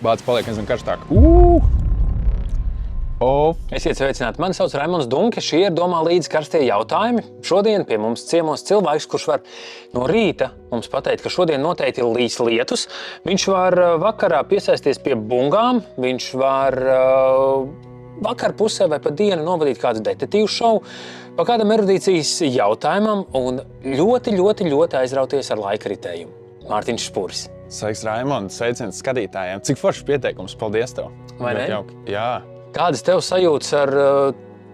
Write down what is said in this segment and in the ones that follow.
bācis paliek nezinu karstāk. Esiet sveicināti. Mani sauc Raimonds Dunke. Šie ir Domā līdzi karstie jautājumi. Šodien pie mums ciemos cilvēks, kurš var no rīta mums pateikt, ka šodien noteikti ir līs lietus. Viņš var vakarā piesaisties pie bungām. Viņš var vakar pusē vai pa dienu novadīt kādu detektīvu šovu, pa kādam erudīcijas jautājumam un ļoti aizrauties ar laika ritējumu. Mārtiņš Špuris. Sveiks, Raimonds. Sveiciens skatītājiem. Cik foršs pieteikums. Paldies tev. Vai ne? Jauki. Jā. Kādas tev sajūtas ar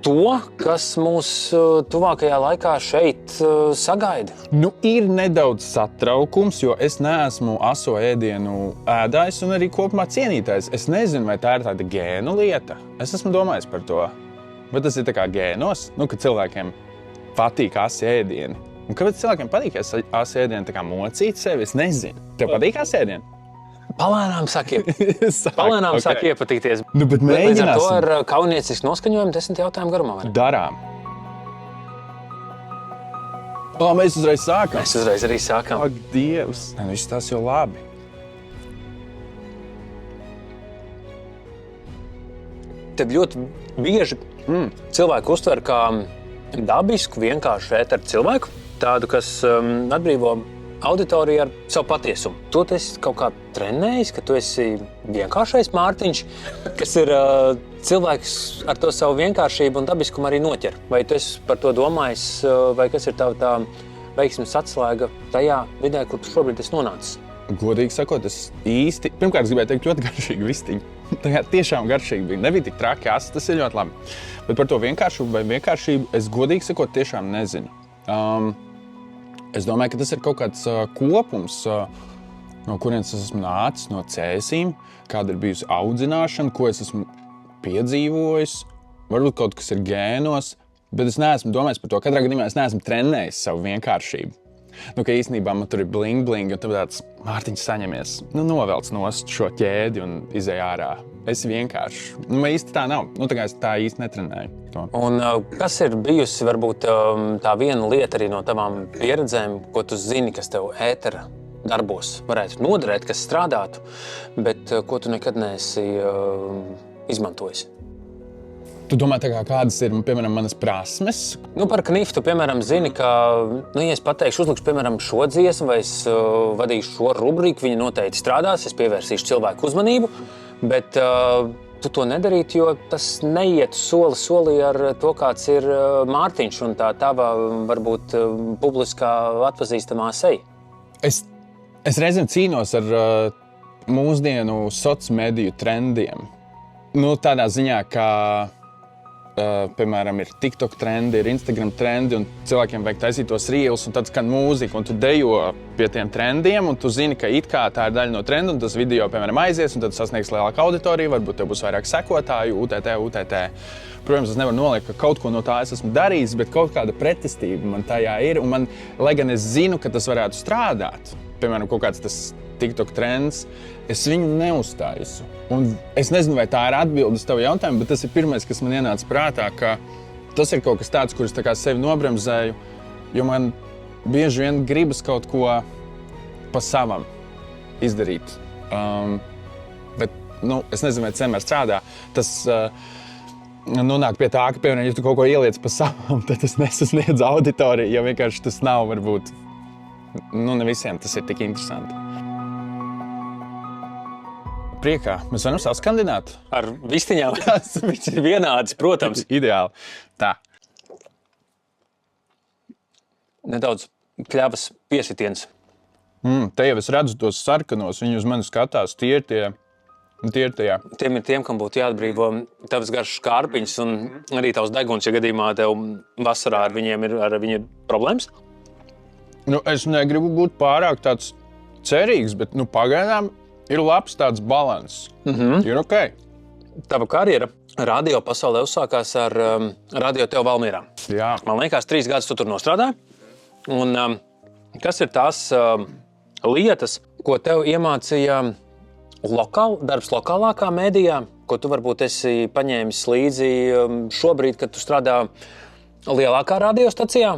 to, kas mūs tuvākajā laikā šeit sagaida? Nu, ir nedaudz satraukums, jo es neesmu aso ēdienu ēdājs un arī kopumā cienītājs. Es nezinu, vai tā ir tāda gēnu lieta. Es esmu domājis par to. Bet tas ir tā kā gēnos, kad cilvēkiem patīk asi ēdieni. Un kāpēc cilvēkiem patīk asi ēdieni tā kā mocīt sevi? Es nezinu. Tev patīk asi ēdieni? Palēnām sāk iepatikties. Nu, bet Līdz ar to mēģināsim. ar kauniecisku noskaņojumu 10 jautājumu garumā. Darām. Mēs uzreiz sākam. Mēs uzreiz arī sākam. Ak, Dievs. Nē, nu, viss tas jau labi. Tad ļoti bieži cilvēku uztver kā dabisku, vienkāršu ēteru cilvēku. Tādu, kas atbrīvo auditoriju ar savu patiesumu. To tu esi kaut kā trenējis, ka tu esi vienkāršais Mārtiņš, kas ir cilvēks ar to savu vienkāršību un dabiskumu arī noķer. Vai tu esi par to domājis, vai kas ir tā veiksmes atslēga tajā vidē, kur tu šobrīd esi nonācis? Godīgi sakot, es īsti, pirmkārt, gribēju teikt ļoti garšīgi vistiņu. Tā tiešām garšīgi bija. Nebija tik traki asi, tas ir ļoti labi. Bet par to vienkāršību vai vienkāršību es godīgi sakot tiešām nezinu. Es domāju, ka tas ir kaut kāds kopums, no kurienes es esmu nācis, no cēsīm, kāda ir bijusi audzināšana, ko es esmu piedzīvojis. Varbūt kaut kas ir gēnos, bet es neesmu domājis par to. Katrā gadījumā es neesmu trenējis savu vienkāršību. Ka īstenībā man tur ir bling, un tad tāds Mārtiņš saņemies, novelc nost šo ķēdi un izej ārā. Es vienkārši. Man īsti tā nav. Tā kā es tā īsti netrenēju to. Un kas ir bijusi varbūt tā viena lieta arī no tavām pieredzēm, ko tu zini, kas tev ētera darbos varētu noderēt, kas strādātu, bet ko tu nekad neesi izmantojis? Tu domā, kādas ir, piemēram, manas prasmes? Par knifu tu, piemēram, zini, ka, ja es pateikšu, uzlikšu, piemēram, šo dziesmu vai es vadīšu šo rubriku, viņa noteikti strādās, es pievērsīšu cilvēku uzmanību, bet tu to nedarītu, jo tas neiet soli solī ar to, kāds ir Mārtiņš un tā tava, varbūt, publiskā atpazīstamā seja. Es reizēm cīnos ar mūsdienu sociālo trendiem. Tādā ziņā, ka piemēram, ir TikTok trendi, ir Instagram trendi, un cilvēkiem vajag taisīt tos reels, un tad skan mūzika, un tu dejo pie tiem trendiem, un tu zini, ka it kā tā ir daļa no trenda, un tas video, piemēram, aizies, un tad sasniegs lielāku auditoriju, varbūt tev būs vairāk sekotāju, UTT. Protams, es nevaru noliekt, ka kaut ko no tā es esmu darījis, bet kaut kāda pretestība man tajā ir, un man, lai gan es zinu, ka tas varētu strādāt, piemēram, kaut kāds tas TikTok trends, es viņu neuztaisu. Un es nezinu, vai tā ir atbilde uz tavu jautājumu, bet tas ir pirmais, kas man ienāca prātā, ka tas ir kaut kas tāds, kur es tā kā sevi nobremzēju, jo man bieži vien gribas kaut ko pa savam izdarīt. Bet, es nezinu, vai tas vienmēr strādā. Tas nonāk pie tā, ka, piemēram, ja tu kaut ko ieliec pa savam, tad tas nesasniedz auditoriju, jo vienkārši tas nav, varbūt, ne visiem tas ir tik interesanti. Priekā. Mēs varam saskandināt? Ar vistiņām? Viņš ir vienāds, protams. Ideāli. Tā. Nedaudz kļavas piesitiens. Te jau es redzu tos sarkanos, viņi uz mani skatās, tie ir tajā. Tiem ir tiem, kam būtu jāatbrīvo tavas garšas kārpiņas un arī tavs deguns, ja gadījumā tev vasarā ar viņiem ir problēmas? Es negribu būt pārāk tāds cerīgs, bet pagaidām ir labs tāds balans. Ir ok. Tava karjera radio pasaulē uzsākās ar Radio Tev Valmierā. Jā. Man liekas, 3 gadus tu tur nostrādāji. Un kas ir tās lietas, ko tev iemācīja darbs lokālākā mēdījā, ko tu varbūt esi paņēmis līdzi šobrīd, kad tu strādā lielākā radiostacijā,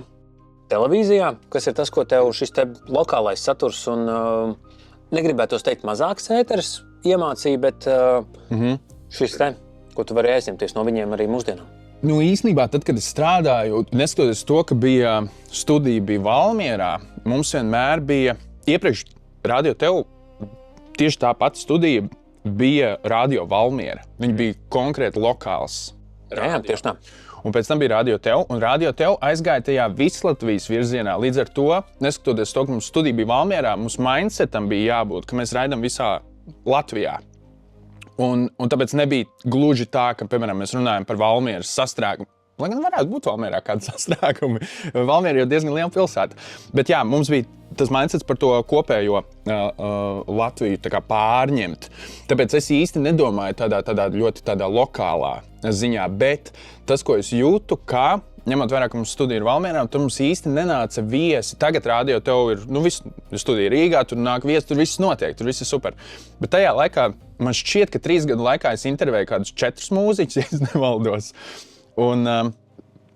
televīzijā? Kas ir tas, ko tev šis te lokālais saturs un negribētos teikt mazāks ēteris iemācīja, bet šis te, ko tu vari aizņemties no viņiem arī mūsdienām? Nu, īstenībā, tad, kad es strādāju, neskatoties to, ka studija bija Valmierā, mums vienmēr bija, iepriekš Radio Tev, tieši tā pati studija bija Radio Valmiera. Viņa bija konkrēti lokāls. Jā, tieši tā. Un pēc tam bija Radio Tev, un Radio Tev aizgāja tajā Vislatvijas virzienā. Līdz ar to, neskatoties to, ka mums studija bija Valmierā, mums mindsetam bija jābūt, ka mēs raidām visā Latvijā. Un tāpēc nebija gluži tā, ka, piemēram, mēs runājam par Valmieras sastrēgumu. Lai gan varētu būt Valmierā kāda sastrēgumi. Valmiera jau diezgan liela pilsēta. Bet jā, mums bija tas mindsets par to kopējo Latviju tā kā pārņemt. Tāpēc es īsti nedomāju tādā ļoti lokālā ziņā. Bet tas, ko es jūtu, kā ņemot vērā, ka mums studija ir Valmierā, tur mums īsti nenāca viesi. Tagad Radio Tev ir, studija Rīgā, tur nāk viesi, tur viss notiek, tur viss ir super. Bet tajā laikā man šķiet, ka 3 gadu laikā es intervēju kādus 4 mūziķus, ja es nemaldos. Un,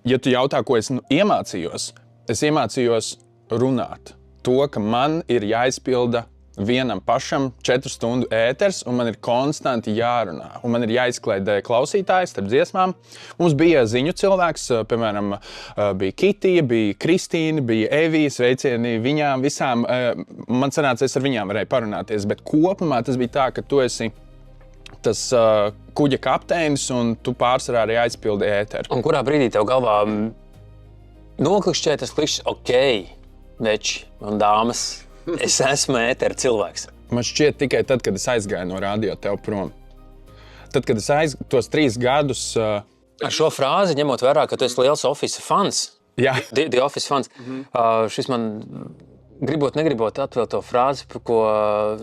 ja tu jautā, ko es iemācījos runāt. To, ka man ir jāizpilda vienam pašam 4 stundu ēters, un man ir konstanti jārunā. Un man ir jāizkliedē klausītājs starp dziesmām. Mums bija ziņu cilvēks, piemēram, bija Kitija, bija Kristīna, bija Evija, sveicieni viņām visām. Man sanāca, es ar viņām varēju parunāties, bet kopumā tas bija tā, ka tu esi tas kuģa kapteinis, un tu pārsvarā arī aizpildi ēteru. Un kurā brīdī tev galvā noklikšķēja tas klišs, ok, veči un dāmas, es esmu ētera cilvēks. Man šķiet tikai tad, kad es aizgāju no Radio Tev prom. Tad, kad es tos 3 gadus... Ar šo frāzi, ņemot vērā, ka tu esi liels Office fans, jā. The Office fans, šis man negribot atvēl to frāzi, ko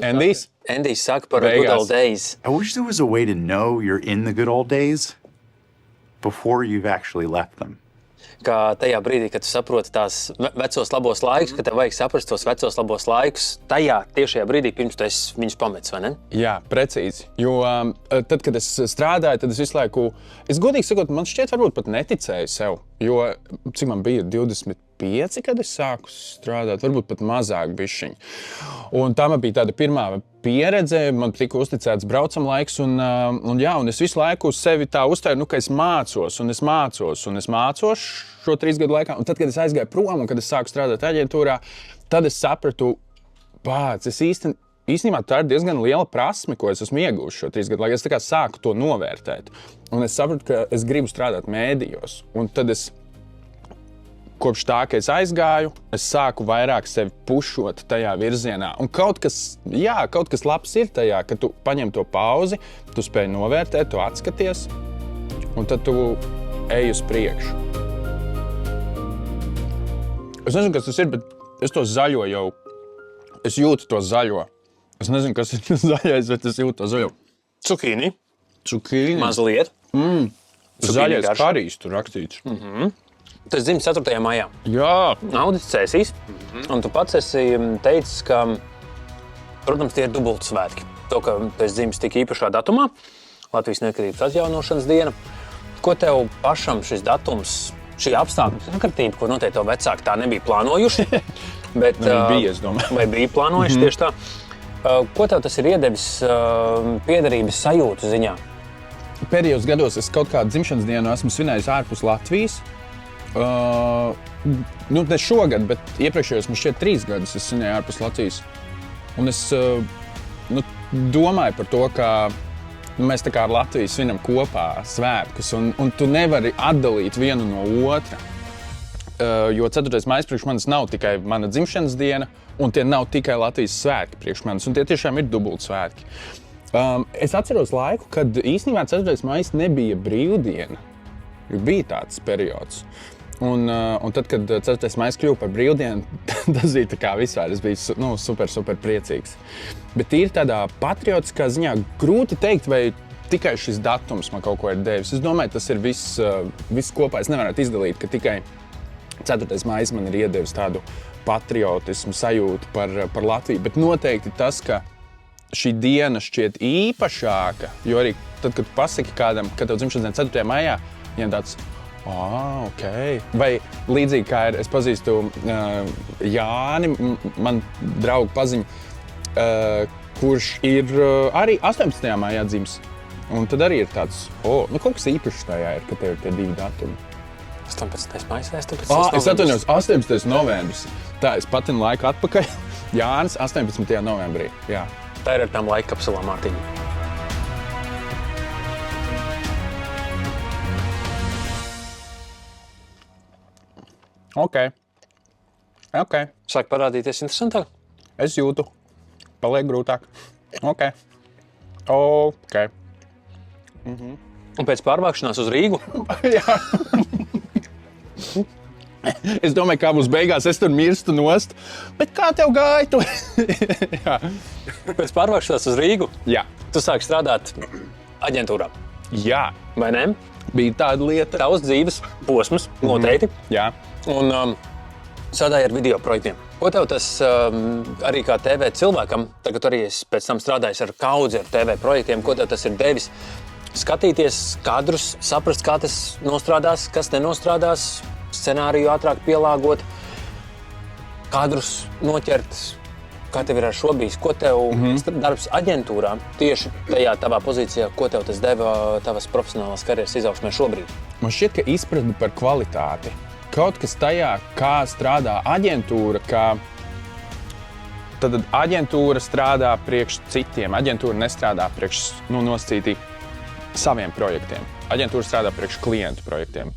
Endijs saka par good old days. I wish there was a way to know you're in the good old days before you've actually left them. Ka tajā brīdī, kad tu saproti tās vecos labos laikus, ka tev vajag saprast tos vecos labos laikus, tajā tiešajā brīdī, pirms tu esi viņus pametis, vai ne? Jā, precīzi. Jo tad, kad es strādāju, tad es visu laiku, es godīgi sakot, man šķiet varbūt pat neticēju sev, jo cik man bija 25, kad es sāku strādāt, varbūt pat mazāk bišķiņ. Un tā man bija tāda pirmā pieredze, man tika uzticēts braucamlaiks, un es visu laiku uz sevi tā uztēru, ka es mācos šo 3 gadu laikā. Un tad, kad es aizgāju prom un kad es sāku strādāt aģentūrā, tad es sapratu, es īstenībā tā ir diezgan liela prasme, ko es esmu iegūst šo 3 gadu laikā. Es tā kā sāku to novērtēt. Un es sapratu, ka es gribu strādāt mēdījos. Un tad kopš tā, ka es aizgāju, es sāku vairāk sevi pušot tajā virzienā. Un kaut kas labs ir tajā, ka tu paņem to pauzi, tu spēj novērtēt, tu atskaties, un tad tu ej uz priekšu. Es nezinu, kas tas ir, bet es to zaļo jau, es jūtu to zaļo. Es nezinu, kas ir tas zaļais, bet es jūtu to zaļo. Cukīni. Mazliet. Zaļais karīs tur rakstīts. Tas dzimis 4. maijā. Jā. Audis Cēsīs. Un tu pats esi teicis, ka, protams, tie ir dubulti svētki. To, ka tu esi dzimis tik īpašā datumā, Latvijas neatkarības atjaunošanas diena. Ko tev pašam šis datums, šī apstākļu sakritība, ko noteikti tev vecāki tā nebija plānojuši? Bet, bija, es domāju. Vai bija plānojuši tieši tā? Ko tev tas ir iedevis piederības sajūtu ziņā? Pēdējos gados es kaut kādu dzimšanas dienu esmu svinējis ārpus Latvijas. Ne šogad, bet iepriekšējos man šķiet 3 gadus es svinēju ārpus Latvijas. Un es domāju par to, ka mēs tā kā ar Latviju svinam kopā svētkus, un tu nevari atdalīt vienu no otra. Jo 4. maijs priekš manis nav tikai mana dzimšanas diena, un tie nav tikai Latvijas svētki priekš manis, un tie tiešām ir dubult svētki. Es atceros laiku, kad īstenībā 4. maijs nebija brīvdiena, jo bija tāds periods. Un tad, kad 4. maijs kļuva par brīvdienu, tas bija tā kā vispār, es biju super priecīgs. Bet ir tādā patriotiskā ziņā grūti teikt, vai tikai šis datums man kaut ko ir devis. Es domāju, tas ir viss kopā. Es nevarētu izdalīt, ka tikai 4. maijs man ir iedevis tādu patriotismu sajūtu par Latviju. Bet noteikti tas, ka šī diena šķiet īpašāka, jo arī tad, kad tu pasaki kādam, ka tev dzimšanas diena 4. maijā, viņam tāds ok. Vai līdzīgi kā es pazīstu Jāni, man draugu paziņu, kurš ir arī 18. maijā dzimis. Un tad arī ir tāds, kaut kas īpašs tajā ir, ka tev ir tie 2 datumi. 18. maijs vai 18. Es atvainojos, 18. novembris. Tā, es patinu laiku atpakaļ. Jānis 18. novembrī, jā. Tā ir ar tām laika kapsulām, Mārtiņ. Ok. Sāk parādīties interesantāk? Es jūtu. Paliek grūtāk. Ok. Un pēc pārvākšanās uz Rīgu? Jā. Es domāju, kā būs beigās, es tur mirstu nost. Bet kā tev gāja? Jā. Pēc pārvākšanās uz Rīgu? Jā. Tu sāki strādāt aģentūrā. Jā. Vai ne? Bija tāda lieta. Tavs dzīves posms, noteikti. Jā. Un strādāji ar video projektiem. Ko tev tas arī kā TV cilvēkam, tagad arī es pēc tam strādājis ar kaudzi ar TV projektiem, ko tev tas ir devis? Skatīties kadrus, saprast, kā tas nostrādās, kas nenostrādās, scenāriju ātrāk pielāgot, kadrus noķert, kā tev ir ar šo bijis, ko tev darbs aģentūrā tieši tajā tavā pozīcijā, ko tev tas deva tavas profesionālās karjeras izaugsmē šobrīd? Man šķiet, ka izpratne par kvalitāti. Kaut kas tajā, kā strādā aģentūra, tad aģentūra strādā priekš citiem. Aģentūra nestrādā priekš nosacīti saviem projektiem. Aģentūra strādā priekš klientu projektiem.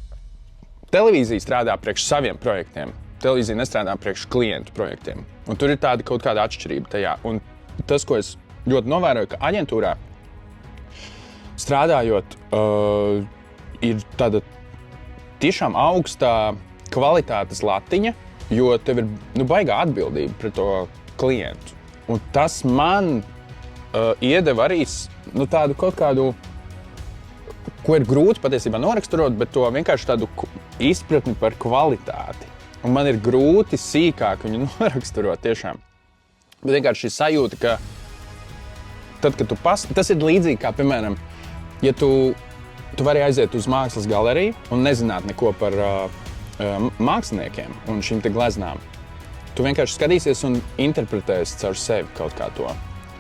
Televīzija strādā priekš saviem projektiem. Televīzija nestrādā priekš klientu projektiem. Un tur ir tāda kaut kāda atšķirība tajā. Un tas, ko es ļoti novēroju, ka aģentūrā strādājot, ir tāda tiešām augstā kvalitātes latiņa, jo tev ir baigā atbildība pret to klientu. Un tas man iedeva arī tādu kaut kādu, ko ir grūti patiesībā noraksturot, bet to vienkārši tādu izpratni par kvalitāti. Un man ir grūti sīkāk viņu noraksturot tiešām. Bet vienkārši šī sajūta, ka tad, kad tas ir līdzīgi kā, piemēram, ja tu vari aiziet uz mākslas galeriju un nezināt neko par māksliniekiem un šīm te gleznām. Tu vienkārši skatīsies un interpretēsi caur sevi kaut kā to.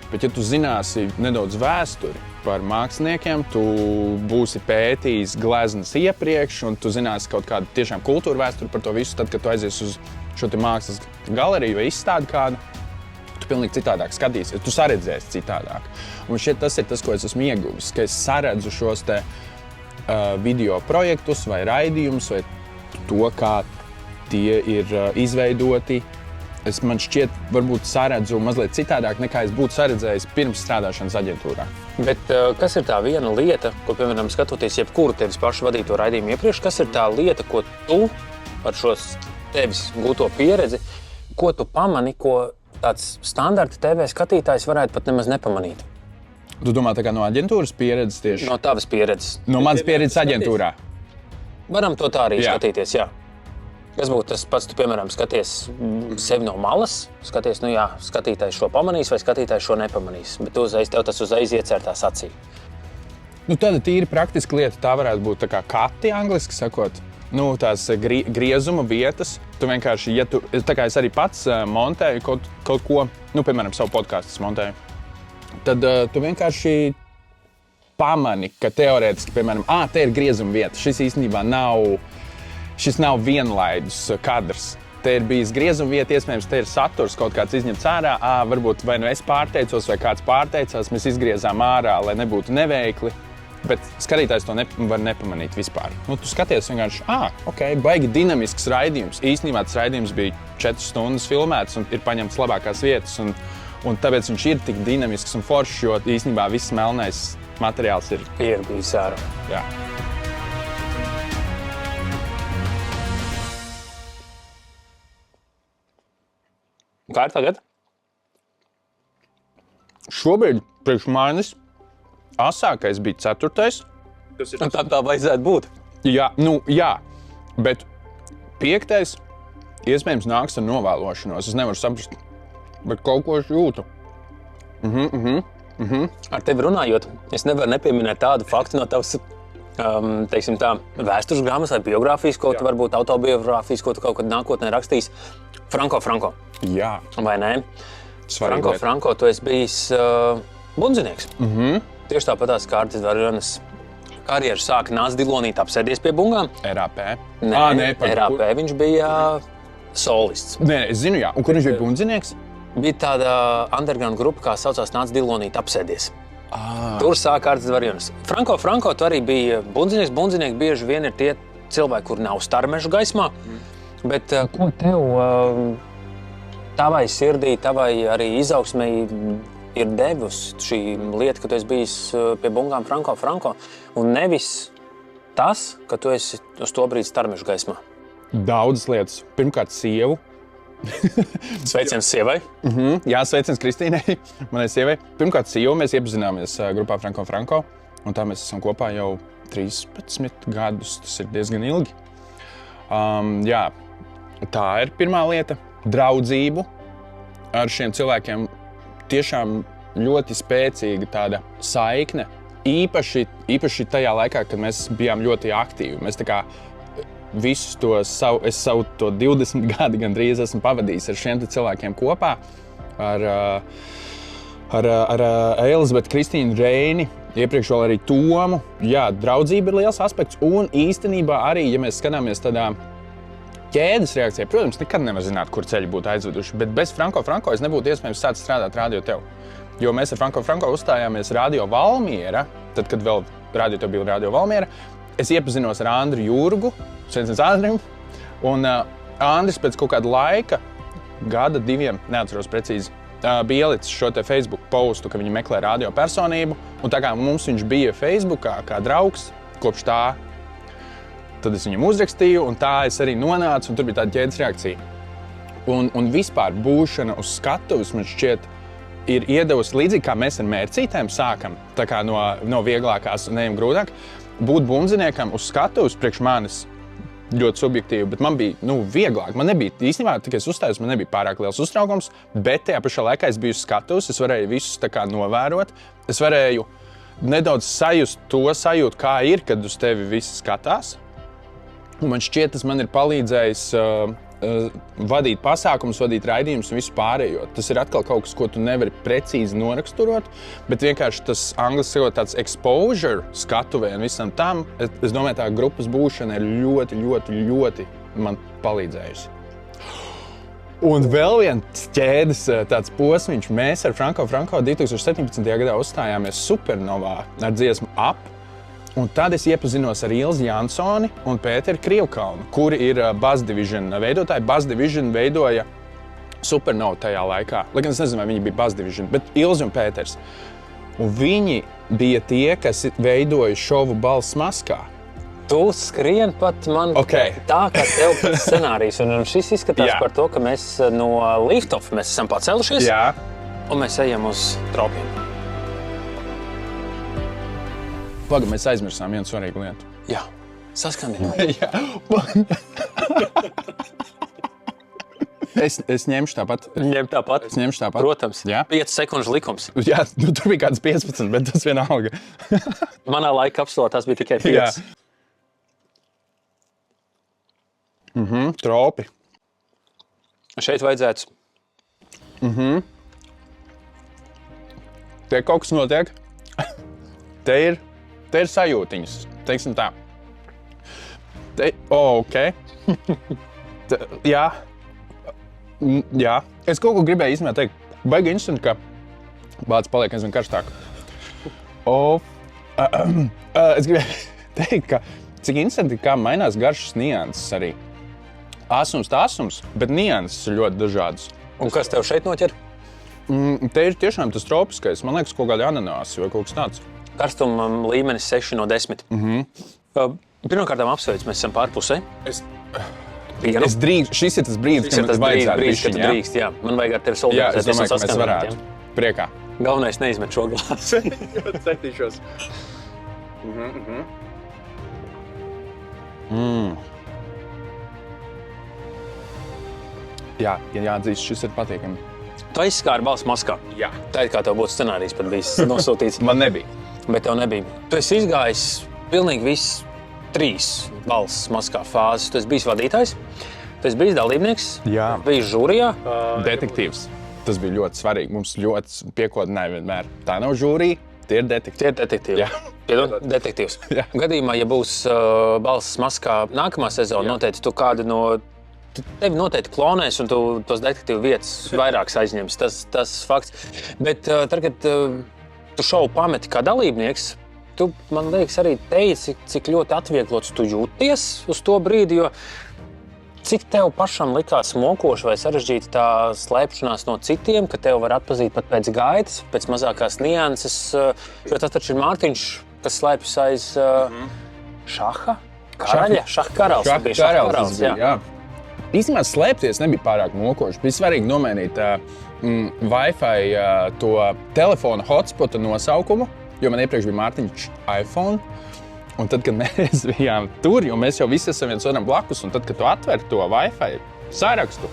Bet ja tu zināsi nedaudz vēsturi par māksliniekiem, tu būsi pētījis gleznas iepriekš un tu zināsi kaut kādu tiešām kultūru vēsturi par to visu, tad, kad tu aizies uz šo te mākslas galeriju vai izstādi kādu, tu pilnīgi citādāk skatīsies, tu saredzēsi citādāk. Un šeit tas ir tas, ko es esmu ieguvis, ka es saredzu šos te video projektus vai raidījumus vai to, kā tie ir izveidoti. Man šķiet, varbūt saredzu mazliet citādāk, nekā es būtu saredzējis pirms strādāšanas aģentūrā. Bet kas ir tā viena lieta, ko, piemēram, skatoties jebkuru tevis pašu vadīto raidījumu iepriekš, kas ir tā lieta, ko tu ar šo tevis gūto pieredzi, ko tu pamani, ko tāds standarta TV skatītājs varētu pat nemaz nepamanīt? Tu domā tā kā no aģentūras pieredzes tieši? No tavas pieredzes. No manas pieredzes aģentūrā? Varam to tā arī skatīties, jā. Kas būtu tas pats, tu, piemēram, skaties sevi no malas, skaties, skatītājs šo pamanīs vai skatītājs šo nepamanīs, bet tev tas uzreiz iecertās acī. Tāda tīri praktiska lieta, tā varētu būt tā kā kati, angliski sakot. Tās griezuma vietas. Tu vienkārši, tā kā es arī pats montēju kaut ko, piemēram, savu podcastu montēju, tad tu vienkārši pamani, ka teorētiski, piemēram, te ir griezuma vieta, šis nav vienlaidus kadrs. Te ir bijis griezuma vieta, iespējams, te ir saturs kaut kāds izņemts ārā. Varbūt vai nu es pārteicos, vai kāds pārteicās, mēs izgriezām ārā, lai nebūtu neveikli. Bet skatītājs to var nepamanīt vispār. Tu skaties vienkārši, baigi dinamisks raidījums. Īstenībā tas raidījums bija 4 stundas filmēts un ir paņemts labākās vietas. Un tāpēc viņš ir tik dinamisks un foršs, jo īstenībā viss melnais materiāls ir bijis ārā. Jā. Kā ir tagad? Šobrīd priekš manis asākais bija 4. Tā vajadzētu būt. Jā, bet 5. iespējams nāks ar novēlošanos. Es nevaru saprast, bet kaut ko es jūtu. Ar tevi runājot, es nevaru nepieminēt tādu faktu no tavas, teiksim tā, vēstures grāmatas vai biogrāfijas, ko tu varbūt autobiogrāfijas, ko tu kaut kad nākotnē rakstīs. Franko. Jā. Vai ne? Franko, tu esi bijis bundzinieks. Tieši tāpatās kā Artis Varjonas karjeru sāka Nāc Dilonīt apsēdies pie bungām. RAP. Nē, RAP viņš bija solists. Nē, es zinu, jā. Un kur viņš bija bundzinieks? Bija tāda underground grupa, kā saucās Nāc Dilonīt apsēdies. Tur sāka Artis Varjonas. Franko, tu arī bija bundzinieks. Bundzinieki bieži vien ir tie cilvēki, kur nav starmežu gaismā. Bet ko tev tavai sirdī, tavai arī izaugsmei ir devusi šī lieta, ka tu esi bijis pie bungām Franko, un nevis tas, ka tu esi uz to brīdi starmežu gaismā? Daudzas lietas. Pirmkārt, sievu. Sveiciens sievai. Jā, sveiciens Kristīnai, manai sievai. Pirmkārt, sievu mēs iepazināmies grupā Franko, un tā mēs esam kopā jau 13 gadus. Tas ir diezgan ilgi. Jā, tā ir pirmā lieta. Draudzību ar šiem cilvēkiem. Tiešām ļoti spēcīga tāda saikne. Īpaši tajā laikā, kad mēs bijām ļoti aktīvi. Mēs tā kā visus savu 20 gadi gandrīz esmu pavadījis ar šiem cilvēkiem kopā. Ar Elizabeti, Kristīnu, Reini, iepriekš vēl arī Tomu. Jā, draudzība ir liels aspekts. Un īstenībā arī, ja mēs skatāmies tādā ķēdes reakcijā, protams, nekad nevar zināt, kur ceļi būtu aizveduši, bet bez Franko es nebūtu iespējams sākt strādāt Radio Tev. Jo mēs ar Franko uzstājāmies Radio Valmiera, tad, kad vēl Radio Tev bija Radio Valmiera. Es iepazinos ar Andru Jurgu, sveiciens Andrim, un Andris pēc kaut kāda laika, gada, 2, neatceros precīzi, bija ielicis šo te Facebook postu, ka viņi meklē radio personību, un tā kā mums viņš bija Facebookā kā draugs, kopš tā, tad es viņam uzrakstīju, un tā es arī nonācu, un tur bija tāda ķēdes reakcija. Un vispār būšana uz skatuves, man šķiet, ir iedevusi līdzīgi, kā mēs ar mērcītēm sākam, tā kā no vieglākās un ejam grūtāk, būt bundziniekam uz skatuves priekš manis ļoti subjektīvi, bet man bija vieglāk. Man nebija, īstenībā, tikai es uzstājos, man nebija pārāk liels uztraukums, bet tajā pašā laikā es biju uz skatuves, es varēju visus tā kā novērot, es varēju nedaudz sajust to sajūtu, kā ir, kad uz tevi visi skatās. Un man šķiet, tas man ir palīdzējis vadīt pasākumus, vadīt raidījumus un visu pārējo. Tas ir atkal kaut kas, ko tu nevari precīzi noraksturot, bet vienkārši tas angliski sakot tāds exposure skatuvē un visam tam, es domāju, tā grupas būšana ir ļoti man palīdzējusi. Un vēl viens ķēdes tāds posmiņš. Mēs ar Franko 2017. gadā uzstājāmies Supernovā ar dziesmu Up. Un tad es iepazinos ar Ilzi Jansoni un Pēteru Krievkalnu, kuri ir Buzz Division veidotāji. Buzz Division veidoja Supernovu tajā laikā. Lai gan es nezinu, vai viņi bija Buzz Division, bet Ilzi un Pēters. Un viņi bija tie, kas veidoja šovu Balss maskā. Tu skrien pat man tā, kā tev pēc scenārijas. Un šis izskatās par to, ka mēs no Liftoff mēs esam pacēlušies. Jā. Un mēs ejam uz tropiem. Pagaid, mēs aizmirsām vienu svarīgu lietu. Jā, saskandināt. Jā. Es ņemšu tāpat. Ņem tāpat? Es ņemšu tāpat. Protams. Jā. 5 sekundžu likums. Jā, tur bija kāds 15, bet tas vienalga. Manā laika kapsulā tās bija tikai 5. Tropi. Šeit vajadzētu. Te kaut kas notiek. Te ir sajūtiņas, teiksim tā. Jā. Jā. Es kaut ko gribēju īstenībā teikt. Baigi instanti, ka bāds paliek aizvien karstāk. Es gribēju teikt, ka cik instanti, kā mainās garšas nianses arī. Asums tā asums, bet nianses ir ļoti dažādas. Un kas tev šeit noķer? Te ir tiešām tas tropiskais. Man liekas, kaut kādi ananāsi vai kaut kas tāds. Karstuma līmenis 6 no 10. Pirmkārt, apsveic, mēs esam pārpusē. Es drīkst, šis ir tas brīdis, kad man vajadzētu bišķiņ, jā? Drīkst, jā. Man vajag ar tevi solidārizēties. Jā, es domāju, ka mēs varētu. Priekā. Galvenais neizmet šo glāzi. Centīšos. Jā, jāatzīst, šis ir patīkami. Tu aizskāri Balss maskā. Jā. Tā ir kā tev būtu scenārijs pat bijis nosūtīts. Man nebija. Bet tev nebija. Tu esi izgājis pilnīgi viss 3 Balss maskā fāzes. Tu esi bijis vadītājs, tu esi bijis dalībnieks, Jā. bijis žūrijā. Detektīvs. Tas bija ļoti svarīgi. Mums ļoti piekodināja vienmēr. Tā nav žūrija, tie ir detektīvi. Tie ir detektīvi. Jā. Piedod, detektīvs. Jā. Gadījumā, ja būs balss maskā nākamā sezona, noteikti tu kādu no tevi noteikti klonēs un tu tos detektīvu vietas vairākas aizņems. Tas fakts. Bet tad, kad tu šovu pameti kā dalībnieks, tu, man liekas, arī teici, cik ļoti atvieglots tu jūties uz to brīdi, jo cik tev pašam likās mokoši vai sarežģīti tā slēpšanās no citiem, ka tev var atpazīt pat pēc gaitas, pēc mazākās nianses, jo tas taču ir Mārtiņš, kas slēpjas aiz šaha karaļa, šaha karalis. Jā. Īstenībā slēpties nebija pārāk mokoši. Bija svarīgi nomainīt Wi-Fi to telefona hotspota nosaukumu, jo man iepriekš bija Mārtiņš iPhone. Un tad, kad mēs bijām tur, jo mēs jau visi esam viens otram blakus, un tad, kad tu atver to Wi-Fi sarakstu,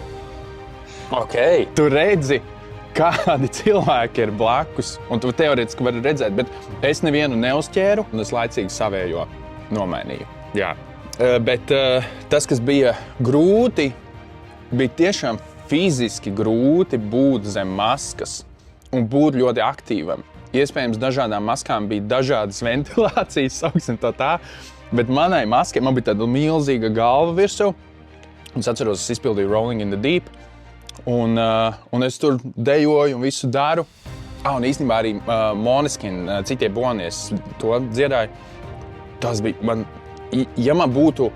tu redzi, kādi cilvēki ir blakus, un tu teorētiski vari redzēt, bet es nevienu neuzķēru, un es laicīgi savējo nomainīju. Jā. Bet tas, kas bija grūti, bija tiešām fiziski grūti būt zem maskas un būt ļoti aktīvam. Iespējams, dažādām maskām bija dažādas ventilācijas, sauksim to tā, bet manai maskai, man bija tāda milzīga galva virsū. Es atceros, es izpildīju Rolling in the Deep, un es tur dejoju un visu daru. Un īstenībā arī Måneskin, citie bonies, to dziedāju. Tas bija man, ja man būtu